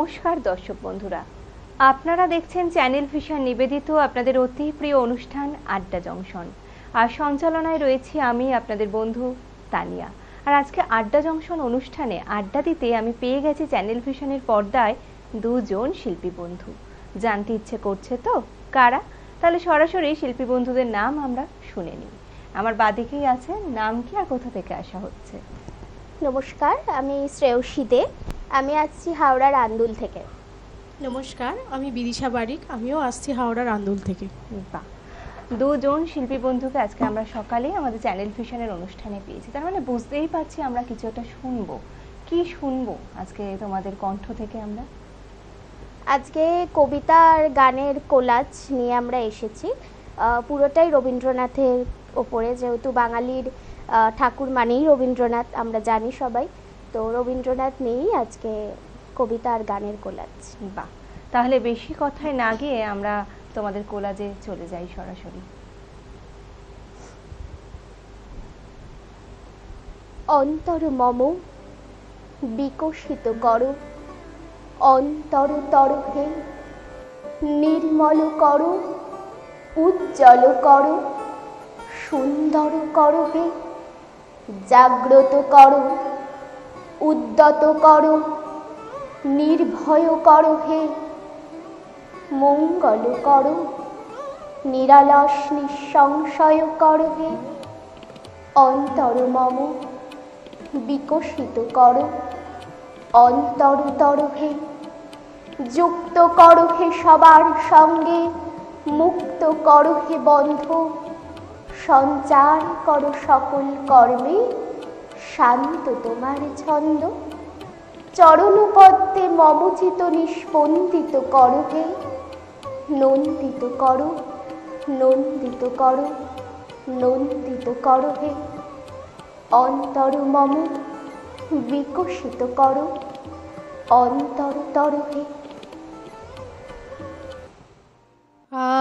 নমস্কার দর্শক বন্ধুরা, আপনারা দেখছেন চ্যানেল ভিশন নিবেদিত আপনাদের অতি প্রিয় অনুষ্ঠান আড্ডা জংশন। আর সঞ্চালনায় রয়েছি আমি আপনাদের বন্ধু তানিয়া। আর আজকে আড্ডা জংশন অনুষ্ঠানে আড্ডা দিতে আমি পেয়ে গেছি চ্যানেল ভিশনের পর্দায় দুজন শিল্পী বন্ধু। জানতে ইচ্ছে করছে তো কারা? তাহলে সরাসরি শিল্পী বন্ধুদের নাম আমরা শুনে নিই। আমার বাদিকেই আছেন, নাম কি আর কোথা থেকে আসা হচ্ছে? নমস্কার, আমি শ্রেয়সী দে, আমি আসছি হাওড়ার আন্দুল থেকে। নমস্কার, আমি বিদিশা বারিক, আমিও আসছি হাওড়ার আন্দুল থেকে। বাহ, দুজন শিল্পী বন্ধুকে আজকে আমরা সকালেই আমাদের চ্যানেল ভিশনের অনুষ্ঠানে পেয়েছি। তার মানে বুঝতেই পারছি আমরা কিছু একটা শুনবো। কি শুনবো আজকে তোমাদের কণ্ঠ থেকে? আমরা আজকে কবিতা আর গানের কোলাজ নিয়ে আমরা এসেছি। পুরোটাই রবীন্দ্রনাথের ওপরে, যেহেতু বাঙালির ঠাকুর মানেই রবীন্দ্রনাথ, আমরা জানি সবাই। তো রবীন্দ্রনাথ নিয়েই আজকে কবিতা আর গানের কোলাজ। বাহ, তাহলে বেশি কথায় না গিয়ে আমরা তোমাদের কোলাজে চলে যাই সরাসরি। অন্তর মম বিকশিত করো, অন্তর তরহে নির্মল করো, উজ্জ্বল করো, সুন্দর করো হে, জাগ্রত করো, উদ্যত করো, নির্ভয় করো হে, মঙ্গল করো, নিরালস নিঃসংশয় করো হে। অন্তর মম বিকশিত করো, অন্তর তরহে যুক্ত করো হে সবার সঙ্গে, মুক্ত করো হে বন্ধ, সঞ্চার করো সকল কর্মে, শান্ত তোমার ছন্দ। চরণপদ্মে মমচিত নিস্পন্দিত করো হে, নন্দিত করো, নন্দিত করো, নন্দিত করো হে। অন্তর মম বিকশিত করো, অন্তর তরহে।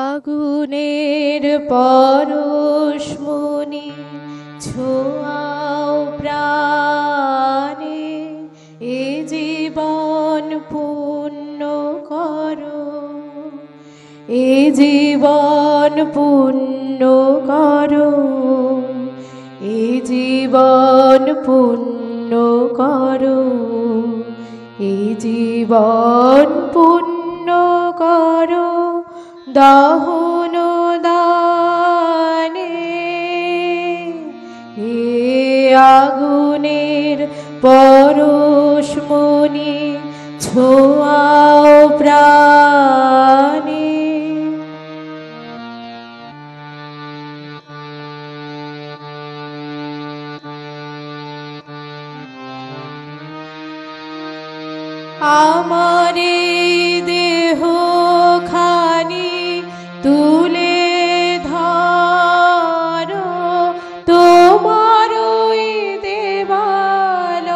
আগুনের পরশমণি ছোঁয়াও প্রাণে, এ জীবন পূর্ণ করো, এ জীবন পূর্ণ করো, এ জীবন পূর্ণ করো, এ জীবন পূর্ণ করো দহন দানে। এ আগুনের পরশমণি ছোঁয়াও প্রাণে। আমারে দেহ খানি তুলে ধরো, তোমার ওই দেবালয়ের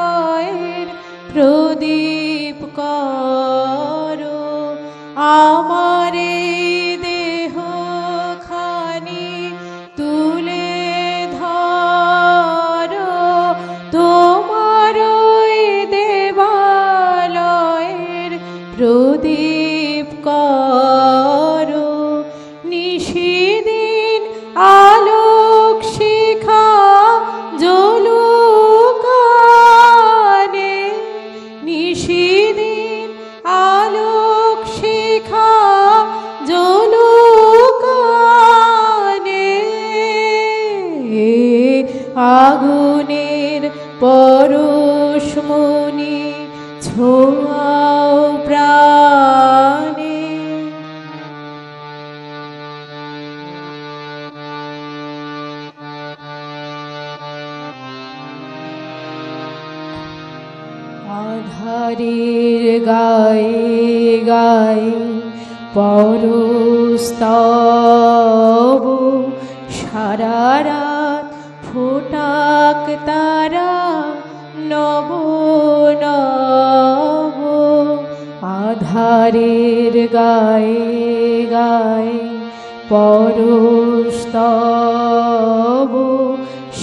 প্রদীপ করো। আমারে দেহ খানি তুলে ধরো, তোমার ওই দেবালয়ের প্রদীপ করো। নিশিদিন আলোক শিখা জ্বলুকানে, নিশিদিন আলোক শিখা জ্বলুকানে। আগুনের পরশমণি ছোঁয়াও প্রাণে। আধারের গায়ে গায়ে পরস্তব, সারা রাত ফোটাক তারা নব নব। আধারের গায়ে গায়ে পরস্তব,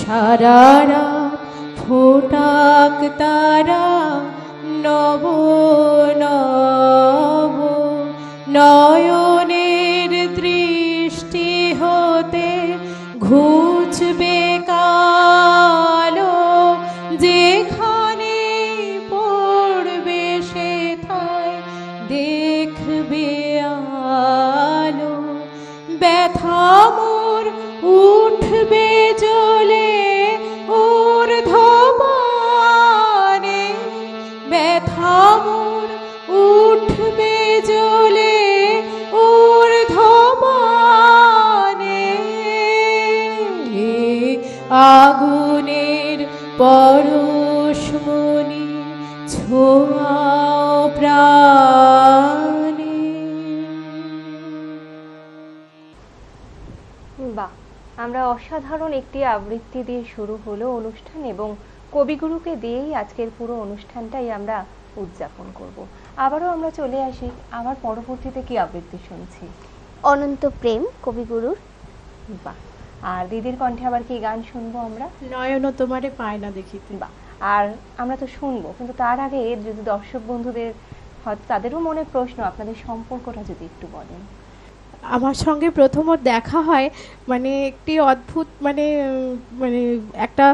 সারা রাত ফোটাক তারা নব নব নয়নের দৃষ্টি হতে ঘুচবে কালো, যেখানে পড়বে সেথায় দেখবে আলো। ব্যথা মোর উঠবে জ্বলে ঊর্ধ্বমানে, ব্যথা মোর উঠবে জ্বলে ঊর্ধ্বমানে। আগুনের পরশমণি ছোঁয়াও প্রাণে। বাহ, আমরা অসাধারণ একটি আবৃত্তি দিয়ে শুরু হলো অনুষ্ঠান, এবং কবিগুরুকে দিয়েই আজকের পুরো অনুষ্ঠানটাই আমরা উদযাপন করব। আবারও আমরা চলে আসি, আবার পরবর্তীতে কি আবৃত্তি শুনছি? অনন্ত প্রেম কবিগুরুর। বাহ, আর দিদির কণ্ঠে আবার কি গান শুনবো আমরা? নয়ন তোমারে পায় না দেখিতে। বাহ, আর আমরা তো শুনবো, কিন্তু তার আগে যদি দর্শক বন্ধুদের হয়তো তাদেরও মনে প্রশ্ন, আপনাদের সম্পর্কটা যদি একটু বলেন। আমার সঙ্গে প্রথম ওর দেখা হয় মানে একটি অদ্ভুত মানে মানে একটা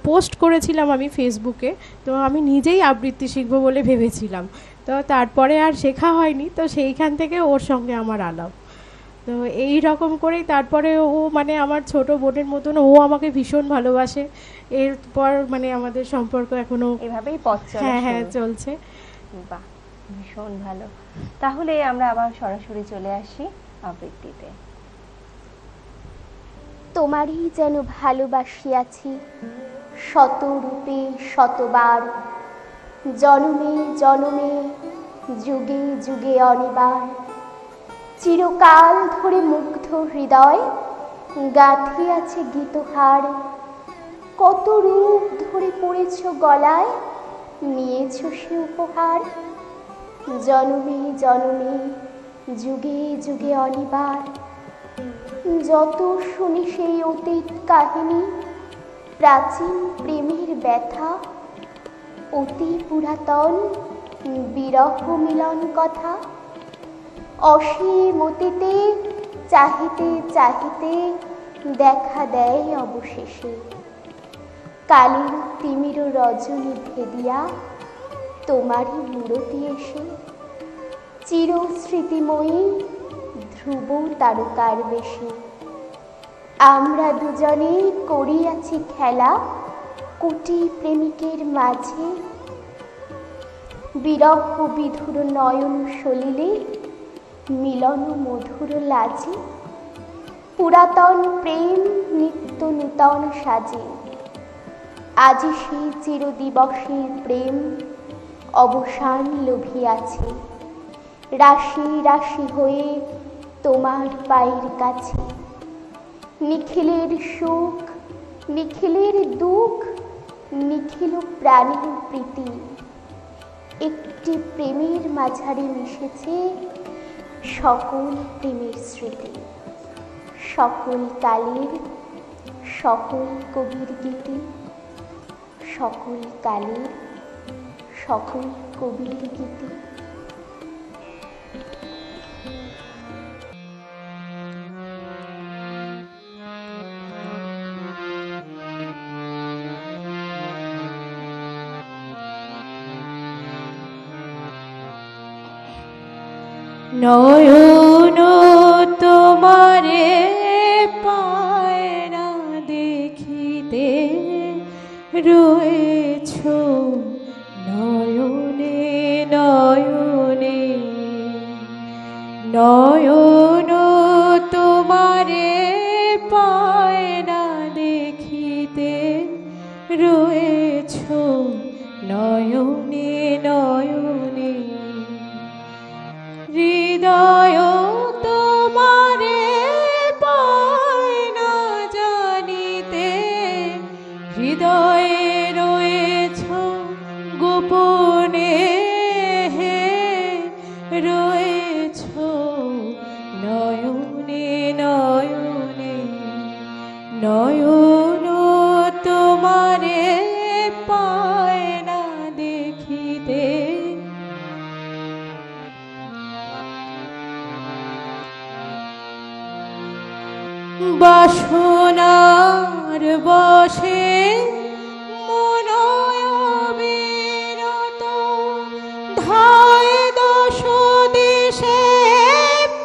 পোস্ট করেছিলাম আমি ফেসবুকে, তো আমি নিজেই আবৃত্তি শিখবো বলে ভেবেছিলাম, তো তারপরে আর শেখা হয়নি, তো সেইখান থেকে ওর সঙ্গে আমার আলাপ। তো এই রকম করেই তারপরে ও মানে আমার ছোট বোনের মতন, ও আমাকে ভীষণ ভালোবাসে। এরপর মানে আমাদের সম্পর্ক এখনো এভাবেই পথ চলা হ্যাঁ হ্যাঁ শুরু। চলছে। বাহ, ভীষণ ভালো। তাহলে আমরা আবার সরাসরি চলে আসি আবৃত্তিতে। তোমারই যেন ভালোবাসিয়াছি শত রূপে শতবার, জনমে জনমে যুগে যুগে অনিবার। চিরকাল ধরে মুগ্ধ হৃদয় গাঁথিয়াছে গীতহার, কত রূপ ধরে পড়েছ গলায় নিয়েছ সে উপহার। জনমে জনমে যুগে যুগে অনিবার, যত শুনি সেই অতীত কাহিনী, প্রাচীন প্রেমের ব্যথা, অতি পুরাতন বিরহ মিলন কথা। অসীম অতীতে চাহিতে চাহিতে দেখা দেয় অবশেষে, কালীর তিমির রজনী ভেদিয়া তোমারই মূরতি এসে। চির স্মৃতিময়ী ধ্রুব তারকার বেশে, আমরা দুজনে করিয়াছি খেলা কোটি প্রেমিকের মাঝে। বিরহ বিধুর নয়ন সলিলে মিলন মধুর লাজে, পুরাতন প্রেম নিত্য নূতন সাজে। আজি সেই চিরদিবসের প্রেম অবসান লোভিয়াছে, রাশি রাশি হয়ে তোমার পায়ের কাছে। নিখিলের সুখ নিখিলের দুঃখ নিখিল প্রাণের প্রীতি, একটি প্রেমের মাঝারে মিশেছে সকল প্রেমের স্মৃতি। সকল কালের সকল কবির গীতি, সকল কালের সকল কবির গীতি। নয়ন তোমারে পায় না দেখিতে, রয়েছ নয়নে নয়নে। নয়ন তোমারে পায় না দেখিতে, রয়েছ নয়নে নয়নে। হৃদয় তোমারে পায় না জানিতে, হৃদয়ে রয়েছ গোপনে হে, রয়েছ নয়নে নয়নে। নয়ন তোমারে পায় না দেখিতে, বাসনার বশে মনয় বিরত, ধায় দশ দেশে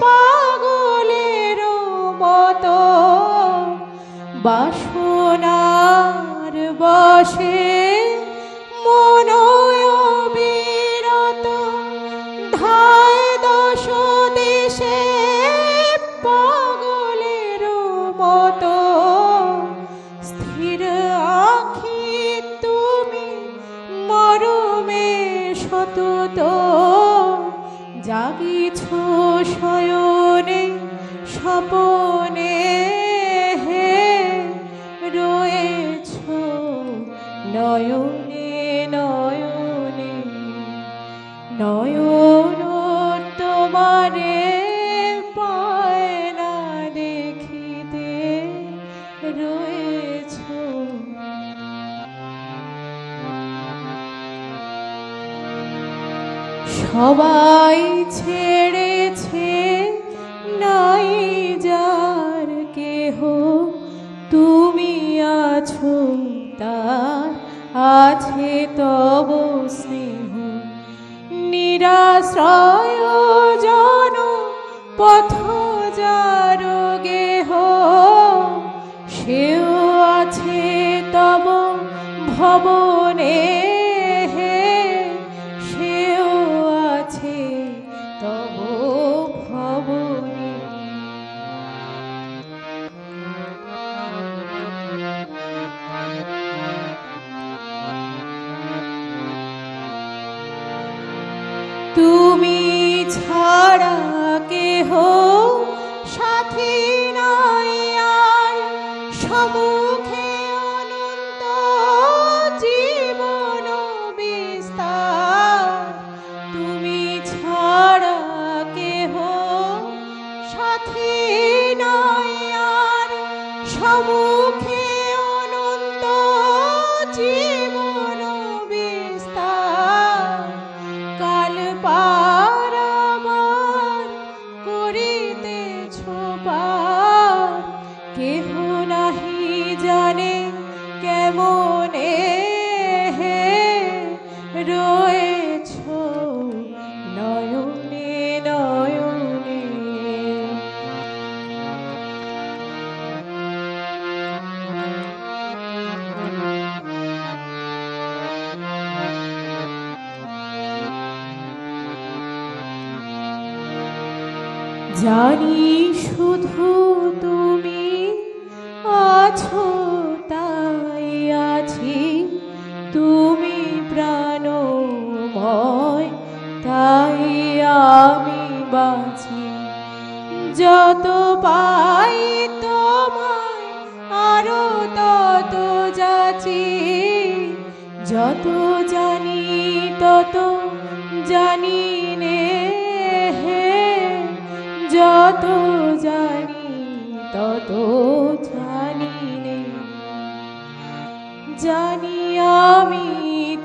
পাগলের মতো। বাসনার বশে মনয় বিরত, ধায় দশ দেশে পাগলের মতো। স্থির আঁখি তুমি মরমে সতত, জাগিছ শয়নে স্বপনে হে, রয়েছ নয়নে নয়নে। নয়ন তোমারে পায় না দেখিতে, রয়েছ। সবাই ছেড়েছে নাই যার কেহ, তুমি আছো তার আছে তব স্নেহ। নিরাশ্রয় জন পথ যার গেহ, সেও আছে তব ভবনে হে, সেও আছে তব ভবনে। তুমি ছাড়া কেহ সাথী নাই আর, সম্মুখে অনন্ত জীবন বিস্তার। তুমি ছাড়া কেহ সাথী নাই আর, সম্মুখে অনন্ত জীবন বিস্তার। কাল পার আমার করিতেছ পার, কেহ নাহি জানে কেমনে হে, রয়েছ নয়নে নয়নে। জানি শুধু তুমি আছো তাই আছি, তুমি প্রাণময় তাই আমি বাঁচি। যত পাই তোমায় আরো তত যাচি, যত জানি তত জানি নে হে, যত জানি তত জানি নে। জানি আমি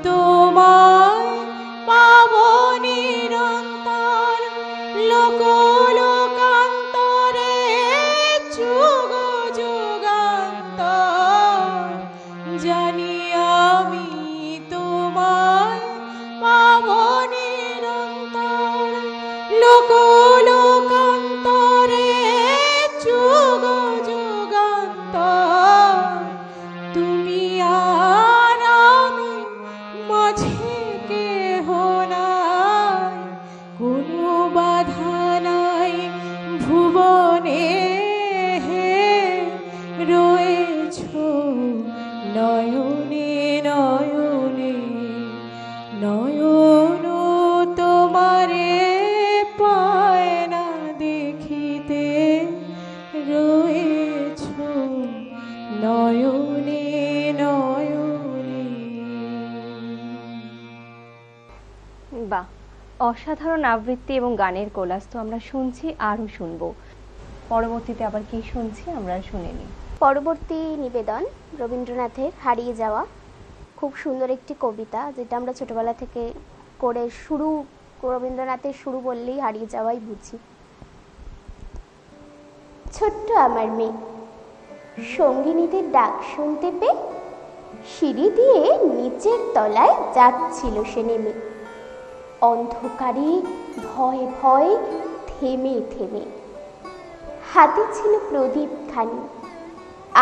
তোমায় পাব নিরন্তর, লোক লোকান্তরে যুগ যুগান্তর। জানি আমি তোমায় পাব নিরন্তর, লোক লোকান্তরে যুগ যুগান্তর। তুমি আর আমি মাঝে কেহ নাই, কোনো বাধা নাই ভুবনে হে, রয়েছ নয়নে নয়নে। নয়ন তোমারে পায় না দেখিতে, রয়েছ নয়নে নয়নে। বাহ, অসাধারণ আবৃত্তি এবং গানের কোলাজ তো আমরা শুনছি, আরও শুনবো। পরবর্তীতে আবার কি শুনছি আমরা শুনে নিই। পরবর্তী নিবেদন রবীন্দ্রনাথের হারিয়ে যাওয়া। খুব সুন্দর একটি কবিতা, যেটা আমরা ছোটবেলা থেকে করে শুরু, রবীন্দ্রনাথের শুরু বললেই হারিয়ে যাওয়াই বুঝি। ছোট্ট আমার মেয়ে, সঙ্গিনীদের ডাক শুনতে পেয়ে সিঁড়ি দিয়ে নিচের তলায় যাচ্ছিল সে নেমে, অন্ধকারে ভয় ভয় থেমে থেমে। হাতে ছিল প্রদীপ খানি,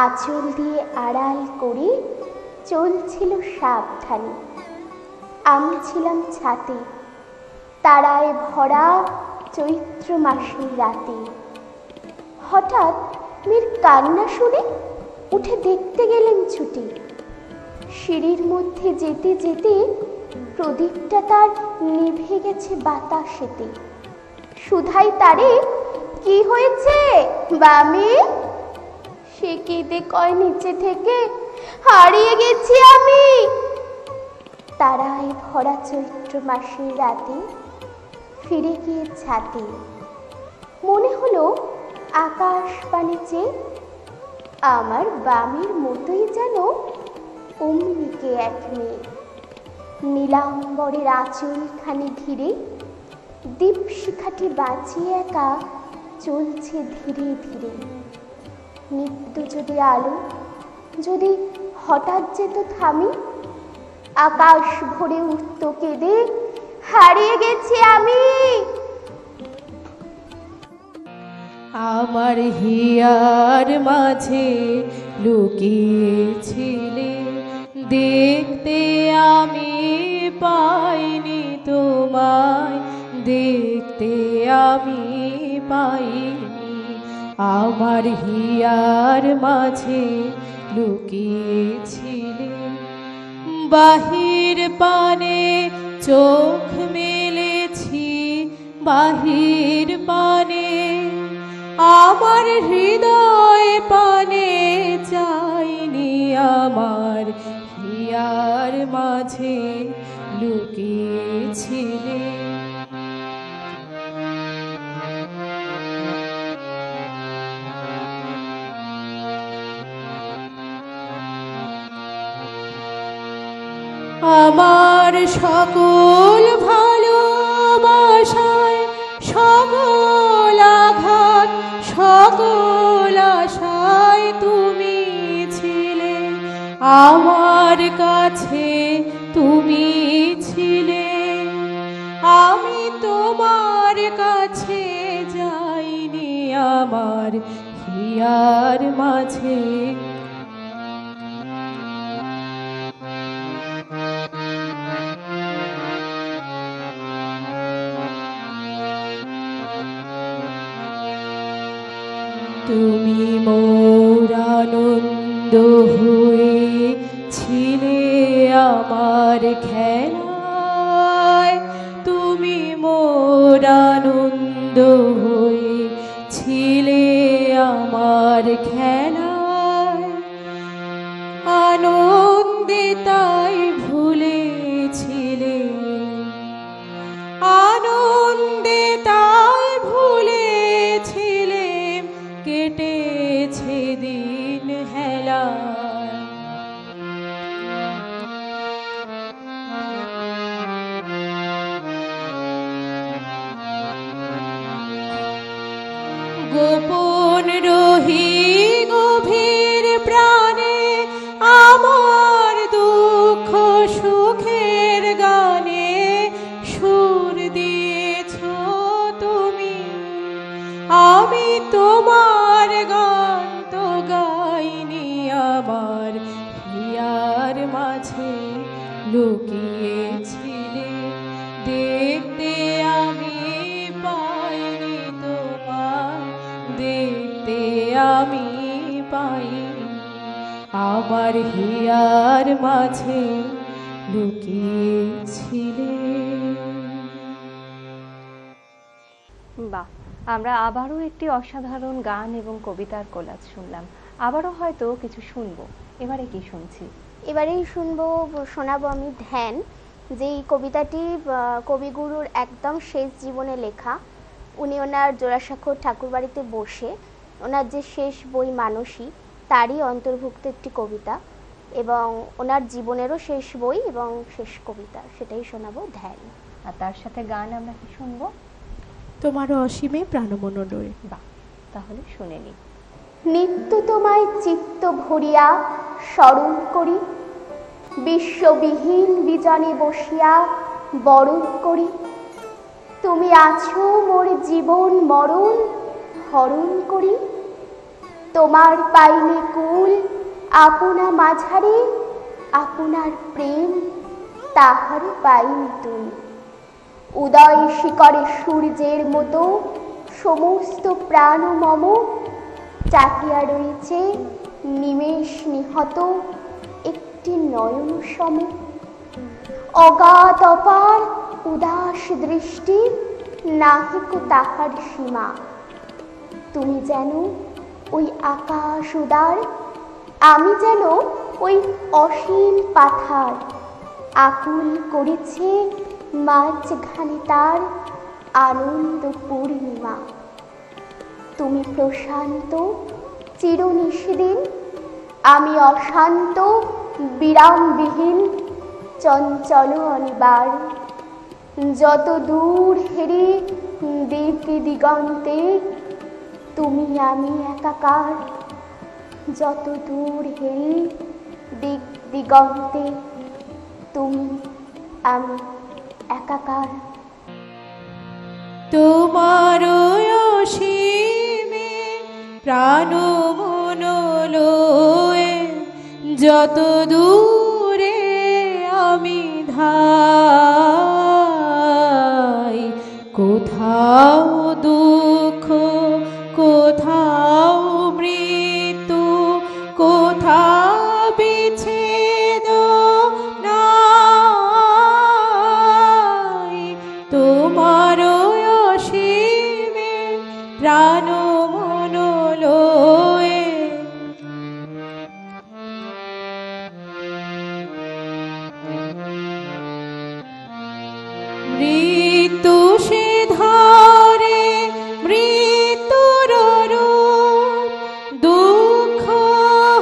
আঁচল দিয়ে আড়াল করে চলছিল সাবধানে। আমি ছিলাম ছাতে, তারায় ভরা চৈত্র মাসের রাতে। হঠাৎ মেয়ের কান্না শুনে উঠে দেখতে গেলেন ছুটে। সিঁড়ির মধ্যে যেতে যেতে প্রদীপটা তার নিভে গেছে বাতাসেতে। সুধাই তারে, কি হয়েছে বামে? সে কেঁদে কয় নিচে থেকে, হারিয়ে গেছি আমি। তারায় ভরা চৈত্র মাসের রাতে ফিরে গিয়ে ছাতে। মনে হলো আকাশ পানে চেয়ে আমার বামের মতোই যেন অমনিকে এক মেয়ে। নীলাম্বরের আঁচলখানি ঘিরে দীপশিখাটি বাঁচিয়ে একা চলছে ধীরে ধীরে। নিত্য যদি আলো যদি হঠাৎ যেত থামি, আকাশ ভরে উঠত কেঁদে, হারিয়ে গেছি আমি। আমার হিয়ার মাঝে লুকিয়েছিলে, দেখতে আমি পাইনি তোমায়, দেখতে আমি পাইনি। আমার হিয়ার মাঝে লুকিয়েছিলে, বাহির পানে চোখ মেলেছি, বাহির পানে আমার হৃদয় পানে চাইনি। আমার হিয়ার মাঝে লুকিয়েছিলে। আমার সকল ভালোবাসায়, সকল আঘাত, সকল আশায় তুমি ছিলে। আমার কাছে তুমি ছিলে, আমি তোমার কাছে যাইনি। আমার হিয়ার মাঝে তুমি মোর আনন্দ হয়েছিলে, আমার খেলায় তুমি মোর আনন্দ হয়েছিলে, আমার খেলায়। আনন্দে তাই ভুলেছিলে, আনন্দে তাই ভুলেছিলে, কেটেছে দিন হেলায়। গোপন রহি গভীর প্রাণে, আমার দুঃখ সুখের গানে সুর দিয়েছ তুমি। আমি তোমার গান তো গাইনি, আমার হিয়ার মাঝে লুকিয়েছিলে, দেখতে আমি পাইনি তোমার, দেখতে আমি পাইনি। আমার হিয়ার মাঝে লুকিয়েছিলে। বাহ, আমরা আবারও একটি অসাধারণ গান এবং কবিতার কোলাজ শুনলাম। আবারও হয়তো কিছু শুনবো। এবারে কি শুনছি? এবারেই শোনাবো আমি ধ্যান, যেই কবিতাটি কবিগুরুর একদম শেষ জীবনে লেখা। উনি ওনার জোড়াসাঁকোর ঠাকুরবাড়িতে বসে ওনার যে শেষ বই মানসী, তারই অন্তর্ভুক্ত একটি কবিতা, এবং ওনার জীবনেরও শেষ বই এবং শেষ কবিতা, সেটাই শোনাবো ধ্যান। আর তার সাথে গান আমরা কি শুনবো? তোমার অসীমে প্রাণমনোনয়। বাহ, তাহলে শুনে নি। নিত্য তোমায় চিত্ত ভরিয়া স্মরণ করি, বিশ্ববিহীন বিজনে বসিয়া বরণ করি। তুমি আছো মোর জীবন মরণ হরণ করি, তোমার পাইনি কুল আপনা মাঝারে, আপনার প্রেম তাহার পাইনি তুমি। উদয় শিকরে সূর্যের মতো সমস্ত প্রাণ মম চাহিয়া রয়েছে নিমেষ নিহত একটি নয়ন সম। অগাধ অপার উদাস দৃষ্টি নাহিক তাহার সীমা, তুমি যেন ওই আকাশ উদার, আমি যেন ওই অসীম পাথার। আকুল করেছে মাঝখানে তার আনন্দ পূর্ণিমা। তুমি প্রশান্ত চিরনিশিদিন, আমি অশান্ত বিরামবিহীন চঞ্চল অনিবার। যত দূর হেরি দিক দিগন্তে তুমি আমি একাকার, যত দূর হেরি দিক দিগন্তে তুমি আমি একাকার। তোমার অসীমে প্রাণ মন লয়ে যত দূরে আমি ধাই, কোথাও দুঃখ কোথাও মৃত্যু কোথাও বিচ্ছেদ নাই, তোমার অসীমে প্রাণ মন লয়ে। মৃত্যু সে ধরে মৃত্যুর রূপ, দুঃখ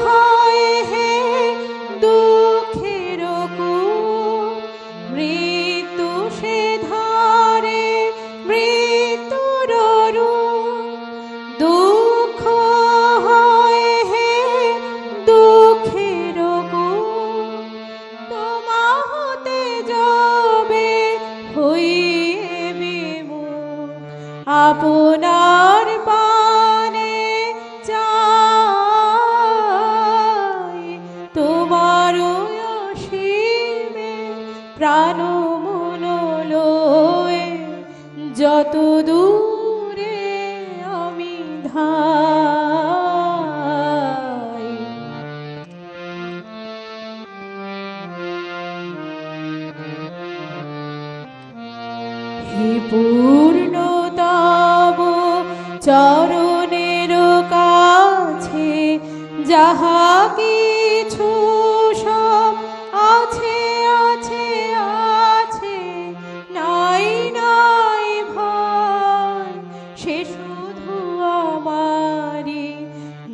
হয় হে দুঃখের কূপ। মৃত্যু সে ধরে মৃত্যুর রূপ, দুঃখ হয় হে দুঃখের কূপ। তোমা হতে যাবে হইয়ে বিমুখ, আপনার পানে চাই, তোমার অসীমে প্রাণ মন লয়ে যত দূরে আমি ধাই। হে পূর্ণতম চরণের কাছে যাহা কিছু সব আছে আছে আছে, নাই নাই ভয়, সে শুধু আমারি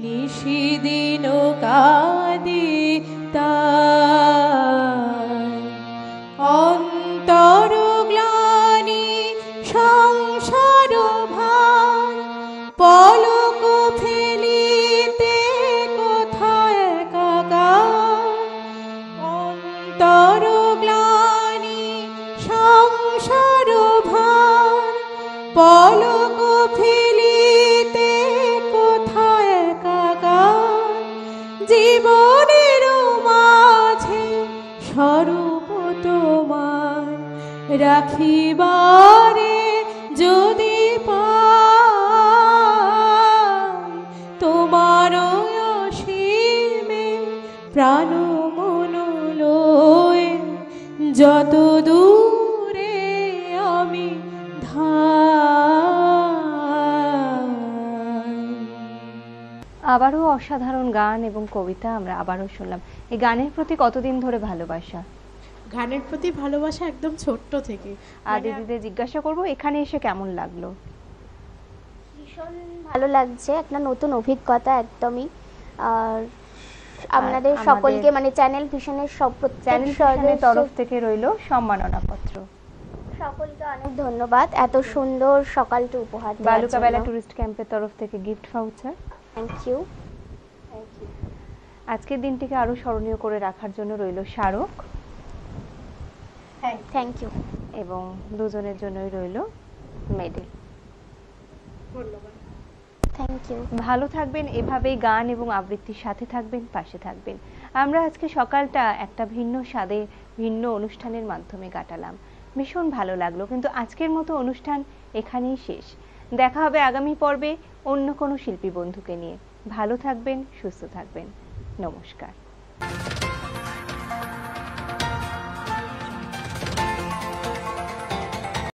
নিশিদিন কাঁদি তাই। অন্তর গ্লানি সংসার ভার, পলক ফেলিতে কোথায় একাকার। অন্তর গ্লানি সংসার ভার, পলক ফেলিতে কোথায় একাকার। জীবনের মাঝে স্বরূপ তোমার রাখিবারে যদি পাই, তোমার অসীমে প্রাণ মন লয়ে যত দূরে আমি ধাই। আবারও অসাধারণ গান এবং কবিতা আমরা আবারও শুনলাম। এই গানের প্রতি কতদিন ধরে ভালোবাসা? গানের প্রতি ভালোবাসা একদম ছোট্ট থেকে। আর দিদিদের জিজ্ঞাসা করব এখানে এসে কেমন লাগলো? ভীষণ ভালো লাগছে, একটা নতুন অভিজ্ঞতা একদমই। আর আপনাদের সকলকে মানে চ্যানেল ভিশনের সব চ্যানেল ভিশনের তরফ থেকে রইল সম্মাননা পত্র। সকলকে অনেক ধন্যবাদ এত সুন্দর সকালটা উপহার দেওয়ার বালুকাবেলা জন্য। টুরিস্ট ক্যাম্পের তরফ থেকে গিফট ভাউচার। Thank you. আজকের দিনটিকে আরো স্মরণীয় করে রাখার জন্য রইল স্মারক, থ্যাংক ইউ। এবং দুজনের জন্যই রইল মেডেল। Thank you. ভালো থাকবেন, এভাবেই গান এবং আবৃত্তির সাথে থাকবেন, পাশে থাকবেন। আমরা আজকে সকালটা একটা ভিন্ন স্বাদে ভিন্ন অনুষ্ঠানের মাধ্যমে কাটালাম, ভীষণ ভালো লাগলো। কিন্তু আজকের মতো অনুষ্ঠান এখানেই শেষ। দেখা হবে আগামী পর্বে অন্য কোনো শিল্পী বন্ধুকে নিয়ে। ভালো থাকবেন, সুস্থ থাকবেন। নমস্কার।